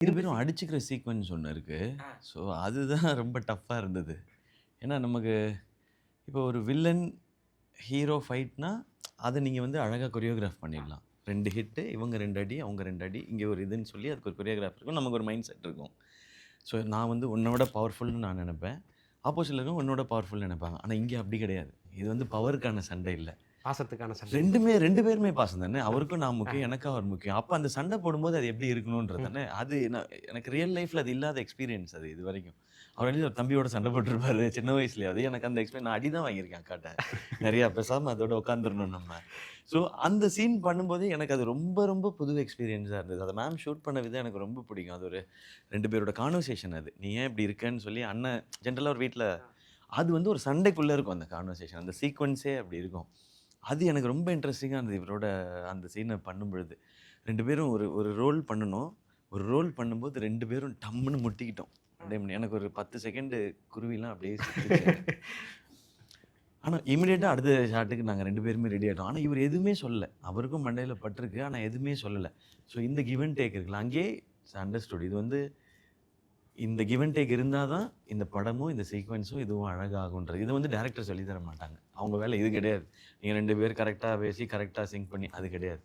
2 இந்த பேரும் அடிச்சுக்கிற சீக்வென்ஸ் ஒண்ணு இருக்கு. ஆ. ஸோ அதுதான் ரொம்ப டஃப்பா இருந்தது. ஏன்னா நமக்கு இப்போ ஒரு வில்லன், ஹீரோ ஃபைட்னா, அத நீங்க வந்து அழகா கொரியோகிராஃப் பண்ணிடலாம். 2 ஹிட்டு, இவங்க 2 அடி, அவங்க 2 அடி, இங்க ஒரு இதுன்னு சொல்லி அதுக்கு ஒரு கொரியோகிராஃப் இருக்கும். நமக்கு ஒரு மைண்ட் செட் இருக்கும். ஸோ நான் வந்து உன்ன விட பவர்ஃபுல்ன்னு நான் நெனைப்பேன். ஆப்போசிட்ல இருக்கவங்க உன்னோட பவர்ஃபுல்ன்னு நெனைப்பாங்க. ஆனா இங்க அப்படி கிடையாது. இது வந்து பவருக்கான சண்டை இல்ல. பாசத்துக்கான சண்டை. 2 பேருமே பாசம் தானே. அவருக்கும் நான் ஆ. முக்கியம், எனக்கும் அவர் முக்கியம். அப்ப அந்த சண்டை போடும்போது அது எப்படி இருக்கணும்ன்றது ம். தானே. அது எனக்கு ரியல் லைஃப்ல அது இல்லாத எக்ஸ்பீரியன்ஸ் அது இதுவரைக்கும். அவர் வந்து ஒரு தம்பியோட சண்டை போட்டுருப்பாரு சின்ன வயசுலயாவது. எனக்கு அந்த நான் அடி தான் வாங்கியிருக்கேன் அக்காட்ட. நெறையா பேசாம அதோட உட்காந்துரணும் நம்ம. ஸோ அந்த சீன் பண்ணும்போது எனக்கு அது ரொம்ப ரொம்ப புது எக்ஸ்பீரியன்ஸா இருந்தது. அத மேம் ஷூட் பண்ண விதம் எனக்கு ரொம்ப பிடிக்கும். அது ஒரு 2 பேரோட கான்வர்சேஷன் அது. "நீ ஏன் இப்படி இருக்கன்னு?" சொல்லி அண்ணன் ஜென்ரலா ஒரு வீட்ல அது வந்து ஒரு சண்டைக்குள்ள இருக்கும் அந்த கான்வர்சேஷன். அந்த சீக்வென்ஸே அப்படி இருக்கும். அது எனக்கு ரொம்ப இன்ட்ரஸ்டிங்கா இருந்தது இவரோட அந்த சீன பண்ணும்பொழுது. 2 பேரும் ஒரு ஒரு ரோல் பண்ணணும். ஒரு ரோல் பண்ணும்போது 2 பேரும் டம்முன்னு முட்டிக்கிட்டோம். எனக்கு ஒரு 10 செகண்டு குருவிலாம் அப்படியே சுத்துச்சு. ஆனா இமிடியேட்டா அடுத்த ஷாட்டுக்கு நாங்க 2 பேருமே ரெடி ஆயிட்டோம். ஆனா இவரு எதுவுமே சொல்லல. அவருக்கும் மண்டையில பட்டிருக்கு. ஆனா எதுவுமே சொல்லல. ஸோ இந்த கிவ் அண்ட் டேக் இருக்குல்ல, அங்கேயே இட்ஸ் அண்டர்ஸ்டுட். இது வந்து இந்த கிவ் அண்ட் டேக் இருந்தா தான் இந்த படமும், இந்த சீக்வென்ஸும் இதுவும் அழகாகுன்றது. இது வந்து டைரக்டர் சொல்லி தர மாட்டாங்க. அவங்க வேலை இது கிடையாது. நீங்க 2 பேர் கரெக்ட்டா பேசி, கரெக்ட்டா சிங்க் பண்ணி அது கிடையாது.